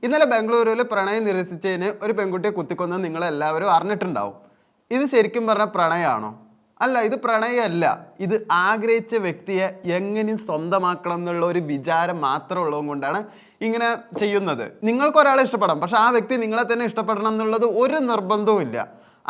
ഇന്നലെ ബാംഗ്ലൂരിൽ പ്രണയം നിരസിച്ചതിന് ഒരു പെൺകുട്ടിയെ കുത്തിക്കൊന്ന് നിങ്ങളെല്ലാവരും അറിഞ്ഞിട്ടുണ്ടാവും. ഇത് ശരിക്കും പറഞ്ഞ പ്രണയമാണോ? അല്ല, ഇത് പ്രണയമല്ല. ഇത് ആഗ്രഹിച്ച വ്യക്തിയെ എങ്ങനെയും സ്വന്തമാക്കണം എന്നുള്ള ഒരു വിചാരം മാത്രം ഉള്ളത് കൊണ്ടാണ് ഇങ്ങനെ ചെയ്യുന്നത്. നിങ്ങൾക്ക് ഒരാളെ ഇഷ്ടപ്പെടാം, പക്ഷെ ആ വ്യക്തി നിങ്ങളെ തന്നെ ഇഷ്ടപ്പെടണം എന്നുള്ളത് ഒരു നിർബന്ധവും ഇല്ല.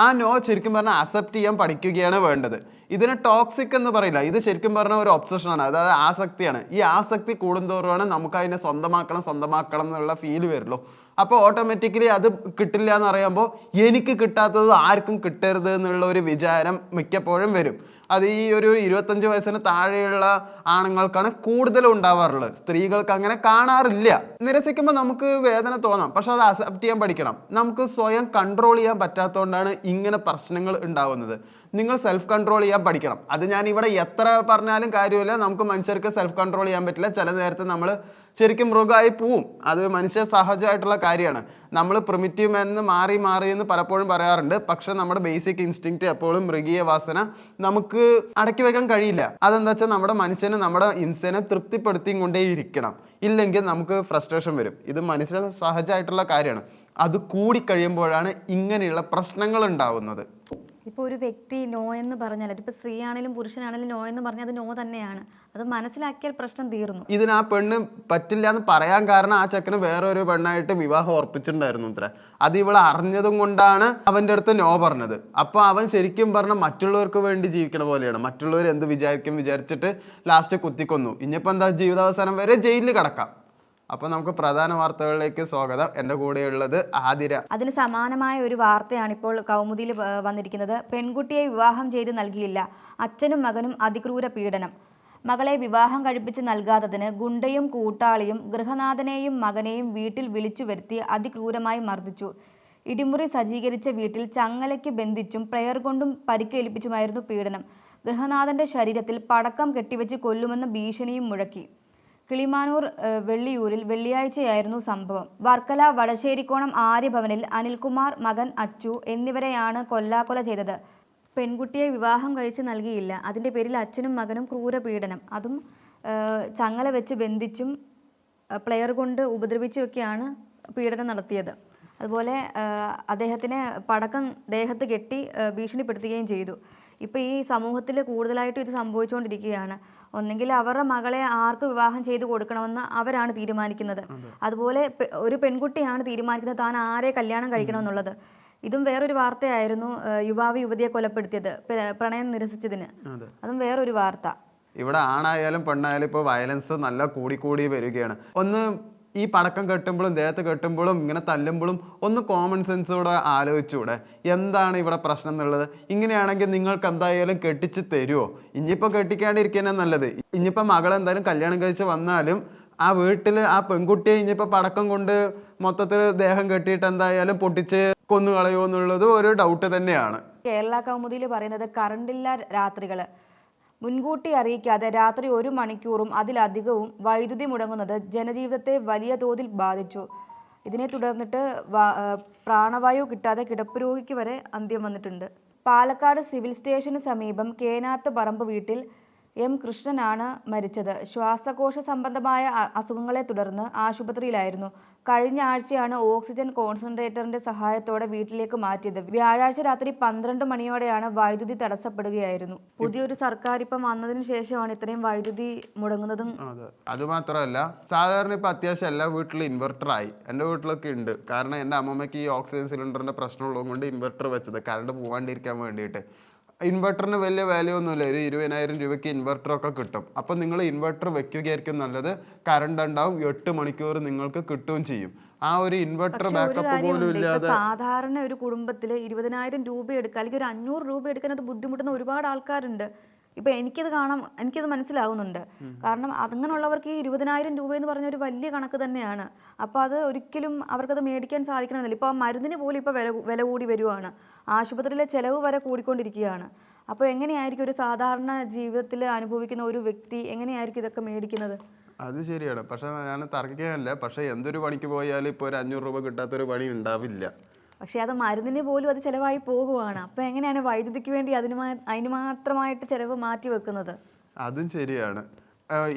ആ നോ ശരിക്കും പറഞ്ഞാൽ അക്സെപ്റ്റ് ചെയ്യാൻ പഠിക്കുകയാണ് വേണ്ടത്. ഇതിനെ ടോക്സിക് എന്ന് പറയില്ല, ഇത് ശരിക്കും പറഞ്ഞാൽ ഒരു ഒബ്സഷനാണ്, അതായത് ആസക്തിയാണ്. ഈ ആസക്തി കൂടുന്തോറുമാണ് നമുക്ക് അതിനെ സ്വന്തമാക്കണം എന്നുള്ള ഫീല് വരുള്ളൂ. അപ്പോൾ ഓട്ടോമാറ്റിക്കലി അത് കിട്ടില്ല എന്ന് അറിയുമ്പോൾ എനിക്ക് കിട്ടാത്തത് ആർക്കും കിട്ടരുത് എന്നുള്ള ഒരു വിചാരം മിക്കപ്പോഴും വരും. അത് ഈ ഒരു 25 വയസ്സിന് താഴെയുള്ള ആണുങ്ങൾക്കാണ് കൂടുതലും ഉണ്ടാവാറുള്ളത്. സ്ത്രീകൾക്ക് അങ്ങനെ കാണാറില്ല. നിരസിക്കുമ്പോൾ നമുക്ക് വേദന തോന്നാം, പക്ഷെ അത് അക്സെപ്റ്റ് ചെയ്യാൻ പഠിക്കണം. നമുക്ക് സ്വയം കൺട്രോൾ ചെയ്യാൻ പറ്റാത്തതുകൊണ്ടാണ് ഇങ്ങനെ പ്രശ്നങ്ങൾ ഉണ്ടാവുന്നത്. നിങ്ങൾ സെൽഫ് കൺട്രോൾ ചെയ്യാൻ പഠിക്കണം. അത് ഞാൻ ഇവിടെ എത്ര പറഞ്ഞാലും കാര്യമില്ല. നമുക്ക് മനുഷ്യർക്ക് സെൽഫ് കൺട്രോൾ ചെയ്യാൻ പറ്റില്ല. ചില നേരത്തെ നമ്മൾ ശരിക്കും മൃഗമായി പോവും. അത് മനുഷ്യ സഹജമായിട്ടുള്ള കാര്യമാണ്. നമ്മൾ പ്രിമിറ്റീവ് എന്ന് മാറി എന്ന് പലപ്പോഴും പറയാറുണ്ട്. പക്ഷെ നമ്മുടെ ബേസിക് ഇൻസ്റ്റിങ്ക്റ്റ് എപ്പോഴും മൃഗീയ വാസന നമുക്ക് അടക്കി വെക്കാൻ കഴിയില്ല. അതെന്താ വെച്ചാൽ നമ്മുടെ മനുഷ്യന് നമ്മുടെ ഇൻസനെ തൃപ്തിപ്പെടുത്തിയും കൊണ്ടേ ഇരിക്കണം. ഇല്ലെങ്കിൽ നമുക്ക് ഫ്രസ്ട്രേഷൻ വരും. ഇത് മനുഷ്യ സഹജമായിട്ടുള്ള കാര്യമാണ്. അത് കൂടിക്കഴിയുമ്പോഴാണ് ഇങ്ങനെയുള്ള പ്രശ്നങ്ങൾ ഉണ്ടാവുന്നത്. ഇപ്പോൾ ഒരു വ്യക്തി നോ എന്ന് പറഞ്ഞാൽ, അതിപ്പോൾ സ്ത്രീ ആണെങ്കിലും പുരുഷനാണെങ്കിലും നോ എന്ന് പറഞ്ഞാൽ അത് നോ തന്നെയാണ്. അത് മനസ്സിലാക്കിയാൽ പ്രശ്നം തീർന്നു. ഇതിന് ആ പെണ്ണ് പറ്റില്ല എന്ന് പറയാൻ കാരണം ആ ചെക്കന് വേറെ ഒരു പെണ്ണായിട്ട് വിവാഹം ഉറപ്പിച്ചിട്ടുണ്ടായിരുന്നു അത്ര. അത് ഇവളെ അറിഞ്ഞതും കൊണ്ടാണ് അവൻ്റെ അടുത്ത് നോ പറഞ്ഞത്. അപ്പോൾ അവൻ ശരിക്കും പറഞ്ഞാൽ മറ്റുള്ളവർക്ക് വേണ്ടി ജീവിക്കണ പോലെയാണ്. മറ്റുള്ളവർ എന്ത് വിചാരിച്ചിട്ട് ലാസ്റ്റ് കുത്തിക്കൊന്നു. ഇനിയിപ്പോൾ എന്താ, ജീവിതാവസാനം വരെ ജയിലിൽ കിടക്കാം. അപ്പോൾ നമുക്ക് പ്രധാന വാർത്തകളിലേക്ക് സ്വാഗതം. എൻ്റെ കൂടെയുള്ളത് ആതിര. അതിന് സമാനമായ ഒരു വാർത്തയാണ് ഇപ്പോൾ കൗമുദിയിൽ വന്നിരിക്കുന്നത്. പെൺകുട്ടിയെ വിവാഹം ചെയ്ത് നൽകിയില്ല, അച്ഛനും മകനും അതിക്രൂര പീഡനം. മകളെ വിവാഹം കഴിപ്പിച്ച് നൽകാത്തതിന് ഗുണ്ടയും കൂട്ടാളിയും ഗൃഹനാഥനെയും മകനെയും വീട്ടിൽ വിളിച്ചു വരുത്തി അതിക്രൂരമായി മർദ്ദിച്ചു. ഇടിമുറി സജ്ജീകരിച്ച വീട്ടിൽ ചങ്ങലയ്ക്ക് ബന്ധിച്ചും പ്രയർ കൊണ്ടും പരിക്കേൽപ്പിച്ചുമായിരുന്നു പീഡനം. ഗൃഹനാഥന്റെ ശരീരത്തിൽ പടക്കം കെട്ടിവെച്ച് കൊല്ലുമെന്ന ഭീഷണിയും മുഴക്കി. കിളിമാനൂർ വെള്ളിയൂരിൽ വെള്ളിയാഴ്ചയായിരുന്നു സംഭവം. വർക്കല വടശ്ശേരിക്കോണം ആര്യഭവനിൽ അനിൽകുമാർ, മകൻ അച്ചു എന്നിവരെയാണ് കൊല്ലാക്കൊല ചെയ്തത്. പെൺകുട്ടിയെ വിവാഹം കഴിച്ച് നൽകിയില്ല, അതിൻ്റെ പേരിൽ അച്ഛനും മകനും ക്രൂരപീഡനം, അതും ചങ്ങല വെച്ച് ബന്ധിച്ചും പ്ലെയർ കൊണ്ട് ഉപദ്രവിച്ചുമൊക്കെയാണ് പീഡനം നടത്തിയത്. അതുപോലെ അദ്ദേഹത്തിനെ പടക്കം ദേഹത്ത് കെട്ടി ഭീഷണിപ്പെടുത്തുകയും ചെയ്തു. ഇപ്പോൾ ഈ സമൂഹത്തിൽ കൂടുതലായിട്ടും ഇത് സംഭവിച്ചുകൊണ്ടിരിക്കുകയാണ്. ഒന്നെങ്കിൽ അവരുടെ മകളെ ആർക്ക് വിവാഹം ചെയ്തു കൊടുക്കണമെന്ന് അവരാണ് തീരുമാനിക്കുന്നത്. അതുപോലെ ഒരു പെൺകുട്ടിയാണ് തീരുമാനിക്കുന്നത് താൻ ആരെ കല്യാണം കഴിക്കണമെന്നുള്ളത്. ഇതും വേറൊരു വാർത്തയായിരുന്നു, യുവാവ് യുവതിയെ കൊലപ്പെടുത്തിയത് പ്രണയം നിരസിച്ചതിന്. അതും വേറൊരു വാർത്ത. ഇവിടെ ആണായാലും പെണ്ണായാലും ഇപ്പോൾ വയലൻസ് നല്ല കൂടി വരികയാണ്. ഒന്ന് ഈ പടക്കം കെട്ടുമ്പോഴും ദേഹത്ത് കെട്ടുമ്പോഴും ഇങ്ങനെ തല്ലുമ്പോഴും ഒന്ന് കോമൺ സെൻസോടെ ആലോചിച്ചൂടെ എന്താണ് ഇവിടെ പ്രശ്നം എന്നുള്ളത്. ഇങ്ങനെയാണെങ്കിൽ നിങ്ങൾക്ക് എന്തായാലും കെട്ടിച്ച് തരുമോ? ഇനിയിപ്പോൾ കെട്ടിക്കാണ്ടിരിക്കാനാണ് നല്ലത്. ഇനിയിപ്പോൾ മകളെന്തായാലും കല്യാണം കഴിച്ച് വന്നാലും ആ വീട്ടിൽ ആ പെൺകുട്ടിയെ ഇനിയിപ്പോൾ പടക്കം കൊണ്ട് മൊത്തത്തിൽ ദേഹം കെട്ടിയിട്ട് എന്തായാലും പൊട്ടിച്ച് കൊന്നുകളയോ എന്നുള്ളത് ഒരു ഡൗട്ട് തന്നെയാണ്. കേരള കൗമുദിയിൽ പറയുന്നത് കറണ്ടില്ല രാത്രികൾ. മുൻകൂട്ടി അറിയിക്കാതെ രാത്രി 1 മണിക്കൂറും അതിലധികവും വൈദ്യുതി മുടങ്ങുന്നത് ജനജീവിതത്തെ വലിയ തോതിൽ ബാധിച്ചു. ഇതിനെ തുടർന്നിട്ട് പ്രാണവായു കിട്ടാതെ കിടപ്പ് രോഗിക്ക് വരെ അന്ത്യം വന്നിട്ടുണ്ട്. പാലക്കാട് സിവിൽ സ്റ്റേഷന് സമീപം കേനാത്ത് പറമ്പ് വീട്ടിൽ എം കൃഷ്ണനാണ് മരിച്ചത്. ശ്വാസകോശ സംബന്ധമായ അസുഖങ്ങളെ തുടർന്ന് ആശുപത്രിയിലായിരുന്നു. കഴിഞ്ഞ ആഴ്ചയാണ് ഓക്സിജൻ കോൺസെൻട്രേറ്ററിന്റെ സഹായത്തോടെ വീട്ടിലേക്ക് മാറ്റിയത്. വ്യാഴാഴ്ച രാത്രി 12 മണിയോടെയാണ് വൈദ്യുതി തടസ്സപ്പെടുകയായിരുന്നു. പുതിയൊരു സർക്കാർ ഇപ്പം വന്നതിന് ശേഷമാണ് ഇത്രയും വൈദ്യുതി മുടങ്ങുന്നതും. അതുമാത്രമല്ല, സാധാരണ ഇപ്പം അത്യാവശ്യം എല്ലാ വീട്ടിലും ഇൻവെർട്ടറായി. എൻ്റെ വീട്ടിലൊക്കെ ഉണ്ട്. കാരണം എൻ്റെ അമ്മമ്മയ്ക്ക് ഈ ഓക്സിജൻ സിലിണ്ടറിന്റെ പ്രശ്നമുള്ളത് കൊണ്ട് ഇൻവെർട്ടർ വെച്ചത് കറണ്ട് പോകാണ്ടിരിക്കാൻ വേണ്ടിയിട്ട്. ഇൻവെർട്ടറിന് വലിയ വാല്യൂ ഒന്നുമില്ല. ഒരു 20,000 രൂപയ്ക്ക് ഇൻവെർട്ടറൊക്കെ കിട്ടും. അപ്പം നിങ്ങൾ ഇൻവെർട്ടർ വെക്കുകയായിരിക്കും നല്ലത്. കറണ്ട് ഉണ്ടാവും, 8 മണിക്കൂർ നിങ്ങൾക്ക് കിട്ടുകയും ചെയ്യും. ആ ഒരു ഇൻവെർട്ടർ ബാക്കപ്പ് പോലും ഇല്ലാതെ സാധാരണ ഒരു കുടുംബത്തിൽ 20,000 രൂപ എടുക്കുക, അല്ലെങ്കിൽ ഒരു 500 രൂപ എടുക്കാനത് ബുദ്ധിമുട്ടുന്ന ഒരുപാട് ആൾക്കാരുണ്ട്. ഇപ്പം എനിക്കത് മനസ്സിലാവുന്നുണ്ട്. കാരണം അങ്ങനെയുള്ളവർക്ക് ഈ 20,000 രൂപ എന്ന് പറഞ്ഞ ഒരു വലിയ കണക്ക് തന്നെയാണ്. അപ്പോൾ അത് ഒരിക്കലും അവർക്കത് മേടിക്കാൻ സാധിക്കണമെന്നില്ല. ഇപ്പോൾ മരുന്നിന് പോലും ഇപ്പോൾ വില കൂടി വരുവാണ്. ആശുപത്രിയിലെ ചിലവ് വരെ കൂടിക്കൊണ്ടിരിക്കുകയാണ്. അപ്പോൾ എങ്ങനെയായിരിക്കും ഒരു സാധാരണ ജീവിതത്തിൽ അനുഭവിക്കുന്ന ഒരു വ്യക്തി എങ്ങനെയായിരിക്കും ഇതൊക്കെ മേടിക്കുന്നത്? അത് ശരിയാണ്. പക്ഷെ ഞാൻ തർക്കിക്കാനല്ല. പക്ഷെ എന്തൊരു പണിക്ക് പോയാലും ഇപ്പോൾ ഒരു 500 രൂപ കിട്ടാത്തൊരു പണി ഉണ്ടാവില്ല. പക്ഷെ അത് മരുന്നിന് പോലും അത് ചിലവായി പോകുവാണ്. അപ്പോൾ എങ്ങനെയാണ് വൈദ്യുതിക്ക് വേണ്ടി അതിന് മാത്രമായിട്ട് ചിലവ് മാറ്റി വെക്കുന്നത്? അതും ശരിയാണ്.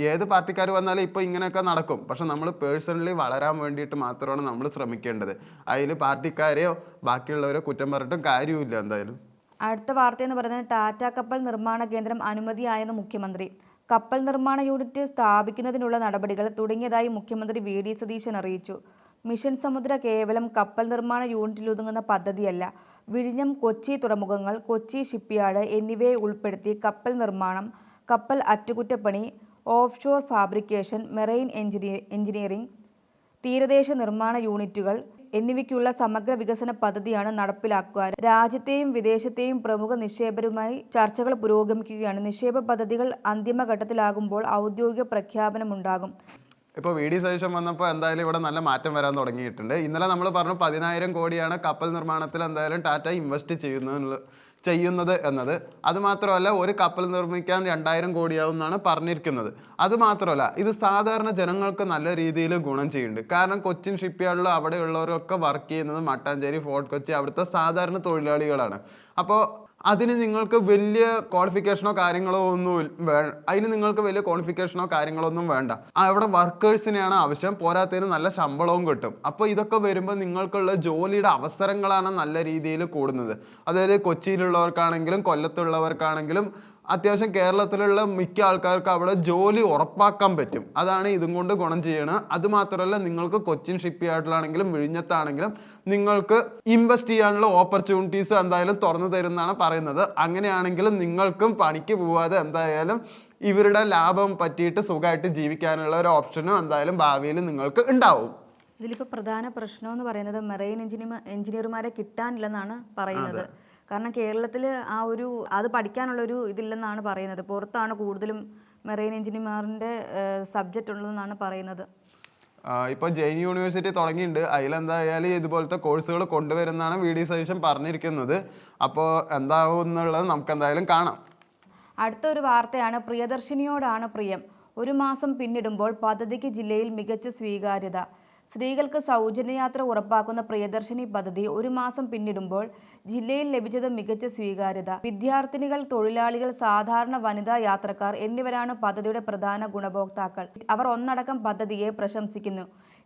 ഏത് പാർട്ടിക്കാർ വന്നാലും ഇപ്പോൾ ഇങ്ങനെയൊക്കെ നടക്കും. പക്ഷെ നമ്മൾ പേഴ്സണലി വളരാൻ വേണ്ടിയിട്ട് മാത്രമാണ് നമ്മൾ ശ്രമിക്കേണ്ടത്. അതിൽ പാർട്ടിക്കാരെയോ ബാക്കിയുള്ളവരോ കുറ്റം പറഞ്ഞിട്ടും കാര്യമില്ല എന്തായാലും. അടുത്ത വാർത്തയെന്ന് പറയുന്നത് ടാറ്റ കപ്പൽ നിർമ്മാണ കേന്ദ്രം അനുമതിയായെന്ന് മുഖ്യമന്ത്രി. കപ്പൽ നിർമ്മാണ യൂണിറ്റ് സ്ഥാപിക്കുന്നതിനുള്ള നടപടികൾ തുടങ്ങിയതായി മുഖ്യമന്ത്രി വി.ഡി. സതീശൻ അറിയിച്ചു. മിഷൻ സമുദ്ര കേവലം കപ്പൽ നിർമ്മാണ യൂണിറ്റിലൊതുങ്ങുന്ന പദ്ധതിയല്ല. വിഴിഞ്ഞം, കൊച്ചി തുറമുഖങ്ങൾ, കൊച്ചി ഷിപ്പ്യാർഡ് എന്നിവയെ ഉൾപ്പെടുത്തി കപ്പൽ നിർമ്മാണം, കപ്പൽ അറ്റകുറ്റപ്പണി, offshore fabrication, marine engineering, തീരദേശ നിർമ്മാണ യൂണിറ്റുകൾ എന്നിവയ്ക്കുള്ള സമഗ്ര വികസന പദ്ധതിയാണ് നടപ്പിലാക്കുക. രാജ്യത്തെയും വിദേശത്തെയും പ്രമുഖ നിക്ഷേപകരുമായി ചർച്ചകൾ പുരോഗമിക്കുകയാണ്. നിക്ഷേപ പദ്ധതികൾ അന്തിമഘട്ടത്തിലാകുമ്പോൾ ഔദ്യോഗിക പ്രഖ്യാപനമുണ്ടാകും. ഇപ്പോൾ വി.ഡി. സതീശൻ വന്നപ്പോൾ എന്തായാലും ഇവിടെ നല്ല മാറ്റം വരാൻ തുടങ്ങിയിട്ടുണ്ട്. ഇന്നലെ നമ്മൾ പറഞ്ഞു 10,000 കോടിയാണ് കപ്പൽ നിർമ്മാണത്തിൽ എന്തായാലും ടാറ്റ ഇൻവെസ്റ്റ് ചെയ്യുന്നത് എന്നത്. അതുമാത്രമല്ല, ഒരു കപ്പൽ നിർമ്മിക്കാൻ 2,000 കോടിയാവും എന്നാണ് പറഞ്ഞിരിക്കുന്നത്. അതുമാത്രമല്ല, ഇത് സാധാരണ ജനങ്ങൾക്ക് നല്ല രീതിയിൽ ഗുണം ചെയ്യുന്നുണ്ട്. കാരണം കൊച്ചിൻ ഷിപ്പ്യാർഡിലും അവിടെയുള്ളവരൊക്കെ വർക്ക് ചെയ്യുന്നത് മട്ടാഞ്ചേരി, ഫോർട്ട് കൊച്ചി അവിടുത്തെ സാധാരണ തൊഴിലാളികളാണ്. അപ്പോൾ അതിന് നിങ്ങൾക്ക് വലിയ ക്വാളിഫിക്കേഷനോ കാര്യങ്ങളോ ഒന്നും വേണ്ട. അവിടെ വർക്കേഴ്സിനെയാണ് ആവശ്യം. പോരാത്തതിന് നല്ല ശമ്പളവും കിട്ടും. അപ്പോൾ ഇതൊക്കെ വരുമ്പോൾ നിങ്ങൾക്കുള്ള ജോലിയുടെ അവസരങ്ങളാണ് നല്ല രീതിയിൽ കൂടുന്നത്. അതായത് കൊച്ചിയിലുള്ളവർക്കാണെങ്കിലും കൊല്ലത്തുള്ളവർക്കാണെങ്കിലും അത്യാവശ്യം കേരളത്തിലുള്ള മിക്ക ആൾക്കാർക്ക് അവിടെ ജോലി ഉറപ്പാക്കാൻ പറ്റും. അതാണ് ഇതും കൊണ്ട് ഗുണം ചെയ്യണത്. അതുമാത്രമല്ല, നിങ്ങൾക്ക് കൊച്ചിൻ ഷിപ്പ്യാർഡിലാണെങ്കിലും വിഴിഞ്ഞത്താണെങ്കിലും നിങ്ങൾക്ക് ഇൻവെസ്റ്റ് ചെയ്യാനുള്ള ഓപ്പർച്യൂണിറ്റീസ് എന്തായാലും തുറന്നു തരുമെന്നാണ് പറയുന്നത്. അങ്ങനെയാണെങ്കിലും നിങ്ങൾക്കും പണിക്ക് പോവാതെ എന്തായാലും ഇവരുടെ ലാഭം പറ്റിയിട്ട് സുഖമായിട്ട് ജീവിക്കാനുള്ള ഒരു ഓപ്ഷനും എന്തായാലും ഭാവിയിൽ നിങ്ങൾക്ക് ഉണ്ടാവും. ഇതിലിപ്പോൾ പ്രധാന പ്രശ്നം എന്ന് പറയുന്നത് മെറൈൻ എഞ്ചിനീയർമാരെ കിട്ടാനില്ലെന്നാണ് പറയുന്നത്. കാരണം കേരളത്തിൽ അത് പഠിക്കാനുള്ളൊരു ഇതില്ലെന്നാണ് പറയുന്നത്. പുറത്താണ് കൂടുതലും മെറൈൻ എഞ്ചിനീയർമാരുടെ സബ്ജക്റ്റ് ഉള്ളതെന്നാണ് പറയുന്നത്. ഇപ്പോൾ ജെയിൻ യൂണിവേഴ്സിറ്റി തുടങ്ങിയിട്ടുണ്ട്. അതിലെന്തായാലും ഇതുപോലത്തെ കോഴ്സുകൾ കൊണ്ടുവരുന്നതാണ് വി.ഡി. സതീശൻ പറഞ്ഞിരിക്കുന്നത്. അപ്പോൾ എന്താവും എന്നുള്ളത് നമുക്ക് എന്തായാലും കാണാം. അടുത്ത ഒരു വാർത്തയാണ് പ്രിയദർശിനിയോടാണ് പ്രിയം. 1 മാസം പിന്നിടുമ്പോൾ പദ്ധതിക്ക് ജില്ലയിൽ മികച്ച സ്വീകാര്യത. സ്ത്രീകൾക്ക് സൗജന്യയാത്ര ഉറപ്പാക്കുന്ന പ്രിയദർശിനി പദ്ധതി 1 മാസം പിന്നിടുമ്പോൾ ജില്ലയിൽ ലഭിച്ചത് മികച്ച സ്വീകാര്യത. വിദ്യാർത്ഥിനികൾ, തൊഴിലാളികൾ, സാധാരണ വനിതാ യാത്രക്കാർ എന്നിവരാണ് പദ്ധതിയുടെ പ്രധാന ഗുണഭോക്താക്കൾ. അവർ ഒന്നടക്കം പദ്ധതിയെ പ്രശംസിക്കുന്നു.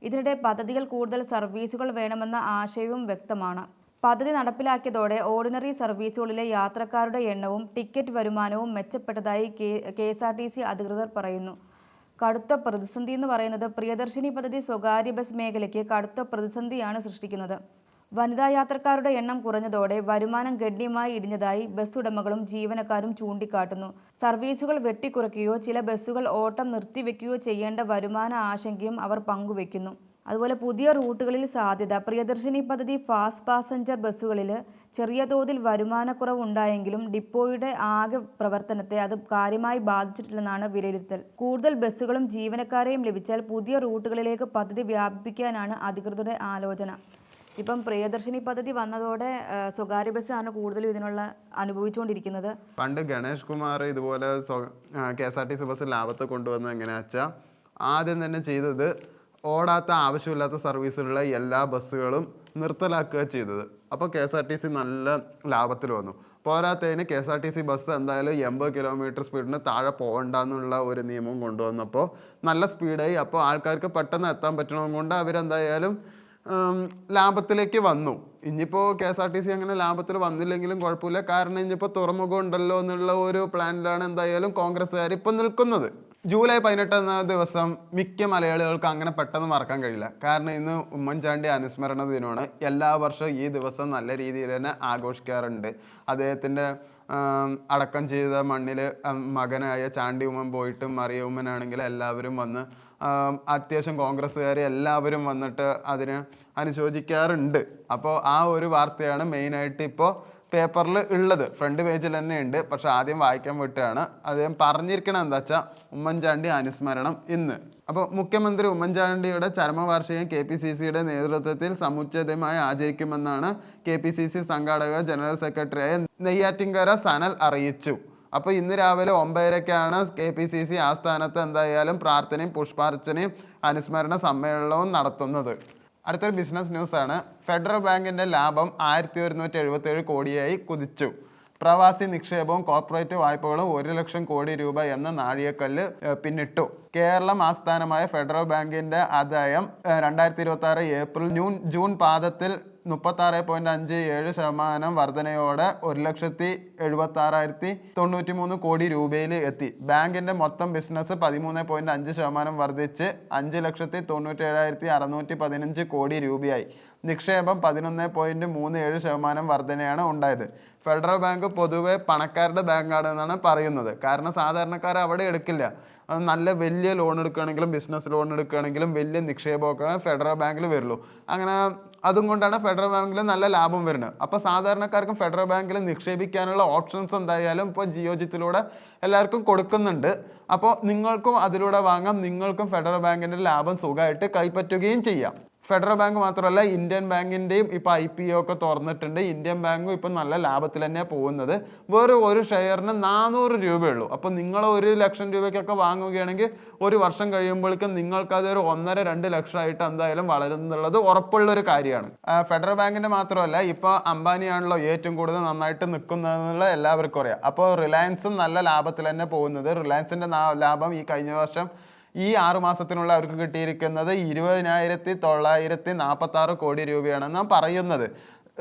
ഇതിനിടെ പദ്ധതികൾ കൂടുതൽ സർവീസുകൾ വേണമെന്ന ആശയവും വ്യക്തമാണ്. പദ്ധതി നടപ്പിലാക്കിയതോടെ ഓർഡിനറി സർവീസുകളിലെ യാത്രക്കാരുടെ എണ്ണവും ടിക്കറ്റ് വരുമാനവും മെച്ചപ്പെട്ടതായി KSRTC അധികൃതർ പറയുന്നു. കടുത്ത പ്രതിസന്ധി എന്ന് പറയുന്നത് പ്രിയദർശിനി പദ്ധതി സ്വകാര്യ ബസ് മേഖലയ്ക്ക് കടുത്ത പ്രതിസന്ധിയാണ് സൃഷ്ടിക്കുന്നത്. വനിതാ യാത്രക്കാരുടെ എണ്ണം കുറഞ്ഞതോടെ വരുമാനം ഗണ്യമായി ഇടിഞ്ഞതായി ബസ് ഉടമകളും ജീവനക്കാരും ചൂണ്ടിക്കാട്ടുന്നു. സർവീസുകൾ വെട്ടിക്കുറയ്ക്കുകയോ ചില ബസ്സുകൾ ഓട്ടം നിർത്തിവെക്കുകയോ ചെയ്യേണ്ട വരുമാന ആശങ്കയും അവർ പങ്കുവെക്കുന്നു. അതുപോലെ പുതിയ റൂട്ടുകളിൽ സാധ്യത. പ്രിയദർശിനി പദ്ധതി ഫാസ്റ്റ് പാസഞ്ചർ ബസ്സുകളിൽ ചെറിയ തോതിൽ വരുമാനക്കുറവുണ്ടായെങ്കിലും ഡിപ്പോയുടെ ആകെ പ്രവർത്തനത്തെ അത് കാര്യമായി ബാധിച്ചിട്ടില്ലെന്നാണ് വിലയിരുത്തൽ. കൂടുതൽ ബസ്സുകളും ജീവനക്കാരെയും ലഭിച്ചാൽ പുതിയ റൂട്ടുകളിലേക്ക് പദ്ധതി വ്യാപിപ്പിക്കാനാണ് അധികൃതരുടെ ആലോചന. ഇപ്പം പ്രിയദർശിനി പദ്ധതി വന്നതോടെ സ്വകാര്യ ബസ്സാണ് കൂടുതലും ഇതിനുള്ള അനുഭവിച്ചുകൊണ്ടിരിക്കുന്നത്. പണ്ട് ഗണേഷ് കുമാർ ഇതുപോലെ KSRTC ബസ് ലാഭത്തെ കൊണ്ടുവന്നത് എങ്ങനെയാ വെച്ചാൽ ആദ്യം തന്നെ ചെയ്തത് ഓടാത്ത ആവശ്യമില്ലാത്ത സർവീസിലുള്ള എല്ലാ ബസ്സുകളും നിർത്തലാക്കുക ചെയ്തത്. അപ്പോൾ KSRTC നല്ല ലാഭത്തിൽ വന്നു. പോരാത്തതിന് KSRTC ബസ് എന്തായാലും 80 കിലോമീറ്റർ സ്പീഡിന് താഴെ പോകണ്ടെന്നുള്ള ഒരു നിയമം കൊണ്ടുവന്നപ്പോൾ നല്ല സ്പീഡായി. അപ്പോൾ ആൾക്കാർക്ക് പെട്ടെന്ന് എത്താൻ പറ്റണത് കൊണ്ട് അവരെന്തായാലും ലാഭത്തിലേക്ക് വന്നു. ഇനിയിപ്പോൾ KSRTC അങ്ങനെ ലാഭത്തിൽ വന്നില്ലെങ്കിലും കുഴപ്പമില്ല. കാരണം ഇനിയിപ്പോൾ തുറമുഖം ഉണ്ടല്ലോ എന്നുള്ള ഒരു പ്ലാനിലാണ് എന്തായാലും കോൺഗ്രസ്സുകാർ ഇപ്പം നിൽക്കുന്നത്. ജൂലൈ 18 എന്ന ദിവസം മിക്ക മലയാളികൾക്ക് അങ്ങനെ പെട്ടെന്ന് മറക്കാൻ കഴിയില്ല. കാരണം ഇന്ന് ഉമ്മൻചാണ്ടി അനുസ്മരണ ദിനമാണ്. എല്ലാ വർഷവും ഈ ദിവസം നല്ല രീതിയിൽ തന്നെ ആഘോഷിക്കാറുണ്ട്. അദ്ദേഹത്തിൻ്റെ അടക്കം ചെയ്ത മണ്ണിൽ മകനായ ചാണ്ടി ഉമ്മൻ പോയിട്ട് മറിയ ഉമ്മനാണെങ്കിൽ എല്ലാവരും വന്ന് അത്യാവശ്യം കോൺഗ്രസ്സുകാർ എല്ലാവരും വന്നിട്ട് അതിന് അനുശോചിക്കാറുണ്ട്. അപ്പോൾ ആ ഒരു വാർത്തയാണ് മെയിനായിട്ട് ഇപ്പോൾ പേപ്പറിൽ ഉള്ളത്. ഫ്രണ്ട് പേജിൽ തന്നെ ഉണ്ട്. പക്ഷെ ആദ്യം വായിക്കാൻ വിട്ടാണ്. അദ്ദേഹം പറഞ്ഞിരിക്കണം എന്താ വെച്ചാൽ ഉമ്മൻചാണ്ടി അനുസ്മരണം ഇന്ന്. അപ്പോൾ മുഖ്യമന്ത്രി ഉമ്മൻചാണ്ടിയുടെ ചരമവാർഷികം KPCCയുടെ നേതൃത്വത്തിൽ സമുചിതമായി ആചരിക്കുമെന്നാണ് KPCC സംഘാടക ജനറൽ സെക്രട്ടറിയായ നെയ്യാറ്റിൻകര സനൽ അറിയിച്ചു. അപ്പോൾ ഇന്ന് രാവിലെ 9:30-ക്കാണ് KPCC ആസ്ഥാനത്ത് എന്തായാലും പ്രാർത്ഥനയും പുഷ്പാർച്ചനയും അനുസ്മരണ സമ്മേളനവും നടത്തുന്നത്. അടുത്തൊരു ബിസിനസ് ന്യൂസാണ്. ഫെഡറൽ ബാങ്കിൻ്റെ ലാഭം 1177 കോടിയായി കുതിച്ചു. പ്രവാസി നിക്ഷേപവും കോർപ്പറേറ്റ് വായ്പകളും 1 ലക്ഷം കോടി രൂപ എന്ന നാഴികക്കല്ല് പിന്നിട്ടു. കേരളം ആസ്ഥാനമായ ഫെഡറൽ ബാങ്കിന്റെ ആദായം 2026 ഏപ്രിൽ ജൂൺ പാദത്തിൽ 36.57% വർധനയോടെ 1,76,093 കോടി രൂപയിൽ എത്തി. ബാങ്കിന്റെ മൊത്തം ബിസിനസ് 13.5% വർദ്ധിച്ച് 5,97,615 കോടി രൂപയായി. നിക്ഷേപം 11.37% വർധനയാണ് ഉണ്ടായത്. ഫെഡറൽ ബാങ്ക് പൊതുവെ പണക്കാരുടെ ബാങ്കാണെന്നാണ് പറയുന്നത്. കാരണം സാധാരണക്കാർ അവിടെ എടുക്കില്ല. നല്ല വലിയ ലോൺ എടുക്കുകയാണെങ്കിലും ബിസിനസ് ലോൺ എടുക്കുകയാണെങ്കിലും വലിയ നിക്ഷേപമൊക്കെ ഫെഡറൽ ബാങ്കിൽ വരുള്ളൂ. അങ്ങനെ അതും കൊണ്ടാണ് ഫെഡറൽ ബാങ്കിൽ നല്ല ലാഭം വരുന്നത്. അപ്പോൾ സാധാരണക്കാർക്കും ഫെഡറൽ ബാങ്കിൽ നിക്ഷേപിക്കാനുള്ള ഓപ്ഷൻസ് എന്തായാലും ഇപ്പോൾ ജിയോജിത്തിലൂടെ എല്ലാവർക്കും കൊടുക്കുന്നുണ്ട്. അപ്പോൾ നിങ്ങൾക്കും അതിലൂടെ വാങ്ങാം. നിങ്ങൾക്കും ഫെഡറൽ ബാങ്കിൻ്റെ ലാഭം സുഖമായിട്ട് കൈപ്പറ്റുകയും ചെയ്യാം. ഫെഡറൽ ബാങ്ക് മാത്രമല്ല ഇന്ത്യൻ ബാങ്കിൻ്റെയും ഇപ്പോൾ IPO ഒക്കെ തുറന്നിട്ടുണ്ട്. ഇന്ത്യൻ ബാങ്കും ഇപ്പം നല്ല ലാഭത്തിൽ തന്നെയാണ് പോകുന്നത്. വെറും ഒരു ഷെയറിന് 400 രൂപയുള്ളൂ. അപ്പോൾ നിങ്ങൾ 1 ലക്ഷം രൂപയ്ക്കൊക്കെ വാങ്ങുകയാണെങ്കിൽ ഒരു വർഷം കഴിയുമ്പോഴേക്കും നിങ്ങൾക്കത് ഒരു 1.5-2 ലക്ഷമായിട്ട് എന്തായാലും വളരുന്നുള്ളത് ഉറപ്പുള്ളൊരു കാര്യമാണ്. ഫെഡറൽ ബാങ്കിൻ്റെ മാത്രമല്ല ഇപ്പോൾ അംബാനിയാണല്ലോ ഏറ്റവും കൂടുതൽ നന്നായിട്ട് നിൽക്കുന്നതെന്നുള്ള എല്ലാവർക്കും അറിയാം. അപ്പോൾ റിലയൻസും നല്ല ലാഭത്തിൽ തന്നെ പോകുന്നത്. റിലയൻസിൻ്റെ ലാഭം ഈ കഴിഞ്ഞ വർഷം ഈ 6 മാസത്തിനുള്ള അവർക്ക് കിട്ടിയിരിക്കുന്നത് 20,946 കോടി രൂപയാണെന്നാണ് പറയുന്നത്.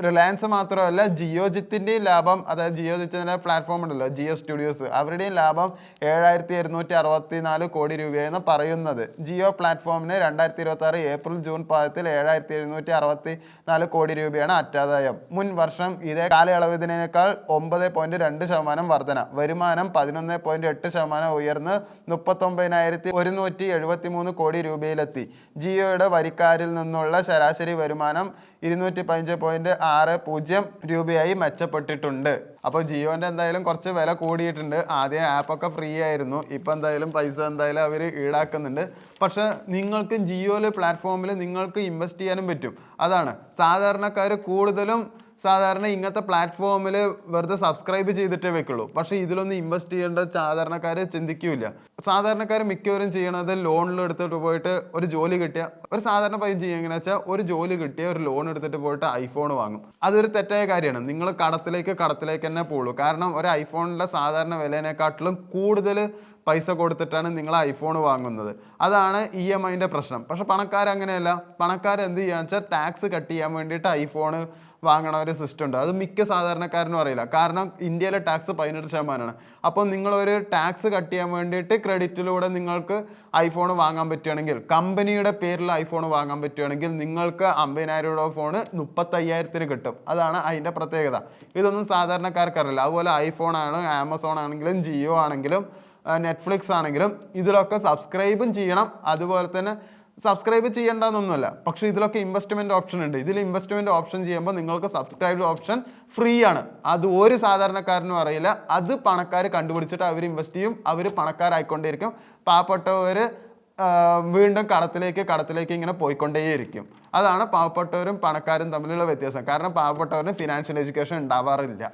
റിലയൻസ് മാത്രമല്ല ജിയോജിത്തിൻ്റെയും ലാഭം, അതായത് ജിയോജിത്തിൻ്റെ പ്ലാറ്റ്ഫോം ഉണ്ടല്ലോ ജിയോ സ്റ്റുഡിയോസ്, അവരുടെയും ലാഭം 7,264 കോടി രൂപയെന്ന് പറയുന്നത്. ജിയോ പ്ലാറ്റ്ഫോമിന് 2026 ഏപ്രിൽ ജൂൺ പാദത്തിൽ 7,764 കോടി രൂപയാണ് അറ്റാദായം. മുൻ വർഷം ഇതേ കാലയളവിനേക്കാൾ 9.2% വർധന. വരുമാനം 11.8% ഉയർന്ന് 39,173 കോടി രൂപയിലെത്തി. ജിയോയുടെ വരിക്കാരിൽ നിന്നുള്ള ശരാശരി വരുമാനം 215.60 രൂപയായി മെച്ചപ്പെട്ടിട്ടുണ്ട്. അപ്പോൾ ജിയോൻ്റെ എന്തായാലും കുറച്ച് വില കൂടിയിട്ടുണ്ട്. ആദ്യം ആപ്പൊക്കെ ഫ്രീ ആയിരുന്നു. ഇപ്പം എന്തായാലും പൈസ എന്തായാലും അവർ ഈടാക്കുന്നുണ്ട്. പക്ഷേ നിങ്ങൾക്ക് ജിയോയിൽ പ്ലാറ്റ്ഫോമിൽ നിങ്ങൾക്ക് ഇൻവെസ്റ്റ് ചെയ്യാനും പറ്റും. അതാണ് സാധാരണക്കാർ കൂടുതലും സാധാരണ ഇങ്ങനത്തെ പ്ലാറ്റ്ഫോമിൽ വെറുതെ സബ്സ്ക്രൈബ് ചെയ്തിട്ടേ വെക്കുള്ളൂ. പക്ഷേ ഇതിലൊന്നും ഇൻവെസ്റ്റ് ചെയ്യേണ്ട സാധാരണക്കാർ ചിന്തിക്കില്ല. സാധാരണക്കാർ മിക്കവരും ചെയ്യണത് ലോണിൽ എടുത്തിട്ട് പോയിട്ട് ഒരു ജോലി കിട്ടിയ ഒരു സാധാരണ പയ്യൻ ചെയ്യുക എങ്ങനെയാ വെച്ചാൽ ഒരു ജോലി കിട്ടിയ ഒരു ലോൺ എടുത്തിട്ട് പോയിട്ട് ഐഫോൺ വാങ്ങും. അതൊരു തെറ്റായ കാര്യമാണ്. നിങ്ങൾ കടത്തിലേക്ക് തന്നെ പോകുള്ളൂ. കാരണം ഒരു ഐഫോണിൻ്റെ സാധാരണ വിലയേക്കാട്ടിലും കൂടുതൽ പൈസ കൊടുത്തിട്ടാണ് നിങ്ങൾ ഐഫോൺ വാങ്ങുന്നത്. അതാണ് EMIൻ്റെ പ്രശ്നം. പക്ഷെ പണക്കാർ അങ്ങനെയല്ല. പണക്കാർ എന്ത് ചെയ്യാന്ന് വെച്ചാൽ ടാക്സ് കട്ട് ചെയ്യാൻ വേണ്ടിയിട്ട് ഐഫോൺ വാങ്ങണ ഒരു സിസ്റ്റം ഉണ്ട്. അത് മിക്ക സാധാരണക്കാരനും അറിയില്ല. കാരണം ഇന്ത്യയിലെ ടാക്സ് 18%. അപ്പോൾ നിങ്ങളൊരു ടാക്സ് കട്ട് ചെയ്യാൻ വേണ്ടിയിട്ട് ക്രെഡിറ്റിലൂടെ നിങ്ങൾക്ക് ഐഫോൺ വാങ്ങാൻ പറ്റുകയാണെങ്കിൽ, കമ്പനിയുടെ പേരിൽ ഐഫോൺ വാങ്ങാൻ പറ്റുകയാണെങ്കിൽ നിങ്ങൾക്ക് 50,000 രൂപ ഫോണ് 35,000 കിട്ടും. അതാണ് അതിൻ്റെ പ്രത്യേകത. ഇതൊന്നും സാധാരണക്കാർക്ക് അറിയില്ല. അതുപോലെ ഐഫോൺ ആണ്, ആമസോൺ ആണെങ്കിലും ജിയോ ആണെങ്കിലും നെറ്റ്ഫ്ലിക്സ് ആണെങ്കിലും ഇതിലൊക്കെ സബ്സ്ക്രൈബും ചെയ്യണം. അതുപോലെ തന്നെ സബ്സ്ക്രൈബ് ചെയ്യേണ്ടതെന്നൊന്നുമല്ല. പക്ഷേ ഇതിലൊക്കെ ഇൻവെസ്റ്റ്മെൻറ്റ് ഓപ്ഷൻ ഉണ്ട്. ഇതിൽ ഇൻവെസ്റ്റ്മെൻറ്റ് ഓപ്ഷൻ ചെയ്യുമ്പോൾ നിങ്ങൾക്ക് സബ്സ്ക്രൈബ് ഓപ്ഷൻ ഫ്രീ ആണ്. അത് ഒരു സാധാരണക്കാരനും അറിയില്ല. അത് പണക്കാർ കണ്ടുപിടിച്ചിട്ട് അവർ ഇൻവെസ്റ്റ് ചെയ്യും. അവർ പണക്കാരായിക്കൊണ്ടേയിരിക്കും. പാവപ്പെട്ടവർ വീണ്ടും കടത്തിലേക്ക് ഇങ്ങനെ പോയിക്കൊണ്ടേയിരിക്കും. അതാണ് പാവപ്പെട്ടവരും പണക്കാരും തമ്മിലുള്ള വ്യത്യാസം. കാരണം പാവപ്പെട്ടവരിന് ഫിനാൻഷ്യൽ എഡ്യൂക്കേഷൻ ഉണ്ടാവാറില്ല.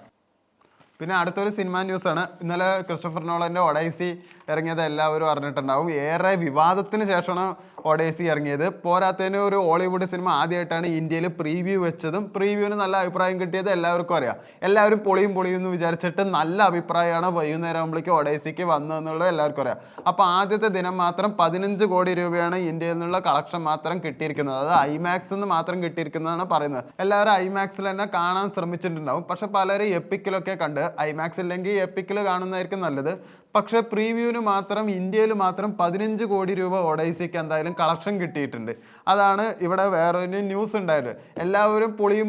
പിന്നെ അടുത്തൊരു സിനിമ ന്യൂസാണ്. ഇന്നലെ ക്രിസ്റ്റഫർ നോളൻ്റെ ഒഡൈസി ഇറങ്ങിയത് എല്ലാവരും അറിഞ്ഞിട്ടുണ്ടാവും. ഏറെ വിവാദത്തിന് ശേഷമാണ് ഒഡൈസി ഇറങ്ങിയത്. പോരാത്തതിന് ഒരു ഹോളിവുഡ് സിനിമ ആദ്യമായിട്ടാണ് ഇന്ത്യയിൽ പ്രീവ്യൂ വെച്ചതും. പ്രീവ്യൂവിന് നല്ല അഭിപ്രായം കിട്ടിയത് എല്ലാവർക്കും അറിയാം. എല്ലാവരും പൊളിയും എന്ന് വിചാരിച്ചിട്ട് നല്ല അഭിപ്രായമാണ് വൈകുന്നേരം ആകുമ്പോഴേക്കും ഒഡൈസിക്ക് വന്നതെന്നുള്ളത് എല്ലാവർക്കും അറിയാം. അപ്പോൾ ആദ്യത്തെ ദിനം മാത്രം 15 കോടി രൂപയാണ് ഇന്ത്യയിൽ നിന്നുള്ള കളക്ഷൻ മാത്രം കിട്ടിയിരിക്കുന്നത്. അത് ഐമാക്സ് നിന്ന് മാത്രം കിട്ടിയിരിക്കുന്നതാണ് പറയുന്നത്. എല്ലാവരും ഐമാക്സിൽ തന്നെ കാണാൻ ശ്രമിച്ചിട്ടുണ്ടാവും. പക്ഷെ പലരും എപ്പിക്കിലൊക്കെ കണ്ട്, ഐമാക്സ് ഇല്ലെങ്കിൽ എപ്പിക്കിൽ കാണുന്നതായിരിക്കും നല്ലത്. പക്ഷേ പ്രീവ്യൂവിന് മാത്രം ഇന്ത്യയിൽ മാത്രം 15 കോടി രൂപ ഒഡൈസിക്ക് എന്തായാലും കളക്ഷൻ കിട്ടിയിട്ടുണ്ട്. അതാണ് ഇവിടെ വേറൊരു ന്യൂസ് ഉണ്ടായത്. എല്ലാവരും പൊളിയും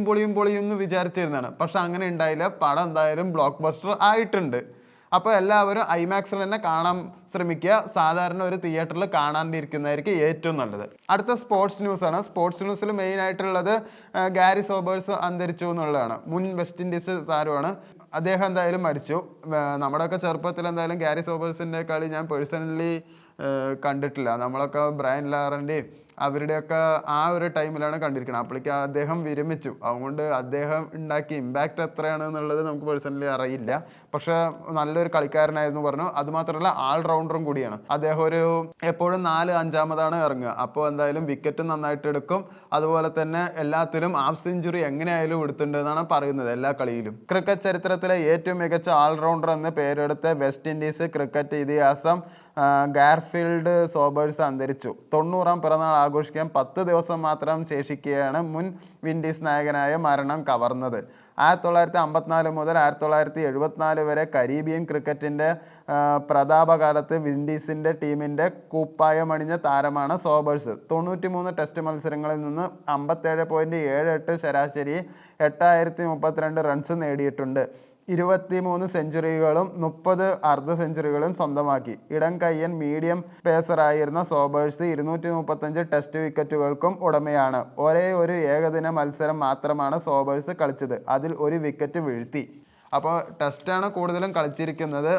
എന്ന് വിചാരിച്ചിരുന്നതാണ്. പക്ഷെ അങ്ങനെ ഉണ്ടായില്ല. പടം എന്തായാലും ബ്ലോക്ക് ബസ്റ്റർ ആയിട്ടുണ്ട്. അപ്പോൾ എല്ലാവരും ഐമാക്സിൽ തന്നെ കാണാൻ ശ്രമിക്കുക. സാധാരണ ഒരു തിയേറ്ററിൽ കാണാണ്ടിരിക്കുന്നതായിരിക്കും ഏറ്റവും നല്ലത്. അടുത്ത സ്പോർട്സ് ന്യൂസാണ്. സ്പോർട്സ് ന്യൂസിൽ മെയിൻ ആയിട്ടുള്ളത് ഗാരി സോബേഴ്സ് അന്തരിച്ചു എന്നുള്ളതാണ്. മുൻ വെസ്റ്റ് ഇൻഡീസ് താരമാണ്. അദ്ദേഹം എന്തായാലും മരിച്ചു. നമ്മുടെയൊക്കെ ചെറുപ്പത്തിൽ എന്തായാലും ഗാരി സോബേഴ്സിൻ്റെ കളി ഞാൻ പേഴ്സണലി കണ്ടിട്ടില്ല. നമ്മളൊക്കെ ബ്രയൻ ലാറൻ്റെയും അവരുടെയൊക്കെ ആ ഒരു ടൈമിലാണ് കണ്ടിരിക്കുന്നത്. അപ്പോഴേക്ക് അദ്ദേഹം വിരമിച്ചു. അതുകൊണ്ട് അദ്ദേഹം ഉണ്ടാക്കിയ ഇമ്പാക്റ്റ് എത്രയാണ് എന്നുള്ളത് നമുക്ക് പേഴ്സണലി അറിയില്ല. പക്ഷെ നല്ലൊരു കളിക്കാരനായിരുന്നു പറഞ്ഞു. അതുമാത്രമല്ല ഓൾറൗണ്ടറും കൂടിയാണ് അദ്ദേഹം. എപ്പോഴും 4-5 ഇറങ്ങുക. അപ്പോൾ എന്തായാലും വിക്കറ്റ് നന്നായിട്ട് എടുക്കും. അതുപോലെ തന്നെ എല്ലാത്തിലും ഹാഫ് സെഞ്ചുറി എങ്ങനെയായാലും എടുത്തിട്ടുണ്ട് എന്നാണ് പറയുന്നത് എല്ലാ കളിയിലും. ക്രിക്കറ്റ് ചരിത്രത്തിലെ ഏറ്റവും മികച്ച ഓൾറൗണ്ടർ എന്ന് പേരെടുത്ത വെസ്റ്റ് ഇൻഡീസ് ക്രിക്കറ്റ് ഇതിഹാസം ഗാർഫീൽഡ് സോബേഴ്സ് അന്തരിച്ചു. 90-ാം പിറന്നാൾ ആഘോഷിക്കാൻ 10 ദിവസം മാത്രം ശേഷിക്കുകയാണ് മുൻ വിൻഡീസ് നായകനായ മരണം കവർന്നത്. 1954 മുതൽ 1974 വരെ കരീബിയൻ ക്രിക്കറ്റിൻ്റെ പ്രതാപകാലത്ത് വിൻഡീസിൻ്റെ ടീമിൻ്റെ കുപ്പായമണിഞ്ഞ താരമാണ് സോബേഴ്സ്. 93 ടെസ്റ്റ് മത്സരങ്ങളിൽ നിന്ന് 57.78 ശരാശരി 8032 റൺസ് നേടിയിട്ടുണ്ട്. 23 സെഞ്ചുറികളും 30 അർദ്ധ സെഞ്ചുറികളും സ്വന്തമാക്കി. ഇടം കയ്യൻ മീഡിയം പേസറായിരുന്ന സോബേഴ്സ് 235 ടെസ്റ്റ് വിക്കറ്റുകൾക്കും ഉടമയാണ്. ഒരേ ഒരു ഏകദിന മത്സരം മാത്രമാണ് സോബേഴ്സ് കളിച്ചത്. അതിൽ ഒരു വിക്കറ്റ് വീഴ്ത്തി. അപ്പോൾ ടെസ്റ്റാണ് കൂടുതലും കളിച്ചിരിക്കുന്നത്.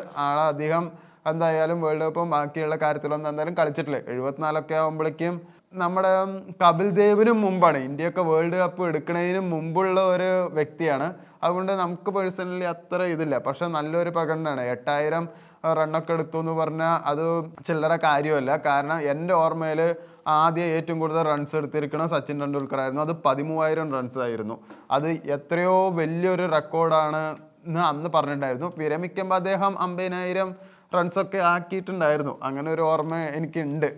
അധികം എന്തായാലും വേൾഡ് കപ്പും ബാക്കിയുള്ള കാര്യത്തിലൊന്നും എന്തായാലും കളിച്ചിട്ടില്ല. 74 ആകുമ്പോഴേക്കും നമ്മുടെ കപിൽ ദേവിനും മുമ്പാണ്. ഇന്ത്യയൊക്കെ വേൾഡ് കപ്പ് എടുക്കുന്നതിന് മുമ്പുള്ള ഒരു വ്യക്തിയാണ്. അതുകൊണ്ട് നമുക്ക് പേഴ്സണലി അത്ര ഇതില്ല. പക്ഷെ നല്ലൊരു പ്രകടനമാണ്. 8000 റണ്ണൊക്കെ എടുത്തു എന്ന് പറഞ്ഞാൽ അത് ചില്ലറ കാര്യമല്ല. കാരണം എൻ്റെ ഓർമ്മയിൽ ആദ്യം ഏറ്റവും കൂടുതൽ റൺസ് എടുത്തിരിക്കുന്നത് സച്ചിൻ ടെണ്ടുൽക്കർ ആയിരുന്നു. അത് 13000 റൺസ് ആയിരുന്നു. അത് എത്രയോ വലിയൊരു റെക്കോർഡാണ് എന്ന് അന്ന് പറഞ്ഞിട്ടുണ്ടായിരുന്നു. വിരമിക്കുമ്പോൾ അദ്ദേഹം 50000 റൺസൊക്കെ ആക്കിയിട്ടുണ്ടായിരുന്നു. അങ്ങനെ ഒരു ഓർമ്മ എനിക്കുണ്ട്.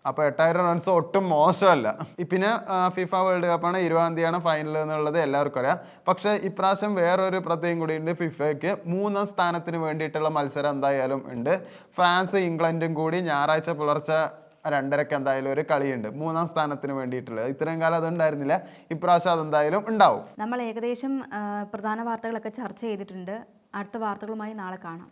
അപ്പോൾ 8000 റൺസ് ഒട്ടും മോശമല്ല. പിന്നെ ഫിഫ വേൾഡ് കപ്പാണ് 20-ാം തീയതിയാണ് ഫൈനൽ എന്നുള്ളത് എല്ലാവർക്കും അറിയാം. പക്ഷേ ഇപ്രാവശ്യം വേറൊരു പ്രത്യേകം കൂടിയുണ്ട്. ഫിഫയ്ക്ക് 3-ാം സ്ഥാനത്തിന് വേണ്ടിയിട്ടുള്ള മത്സരം എന്തായാലും ഉണ്ട്. ഫ്രാൻസ് ഇംഗ്ലണ്ടും കൂടി ഞായറാഴ്ച പുലർച്ചെ 2:30 എന്തായാലും ഒരു കളിയുണ്ട് 3-ാം സ്ഥാനത്തിന് വേണ്ടിയിട്ടുള്ളത്. ഇത്രയും കാലം അതുണ്ടായിരുന്നില്ല. ഇപ്രാവശ്യം അതെന്തായാലും ഉണ്ടാവും. നമ്മൾ ഏകദേശം പ്രധാന വാർത്തകളൊക്കെ ചർച്ച ചെയ്തിട്ടുണ്ട്. അടുത്ത വാർത്തകളുമായി നാളെ കാണാം.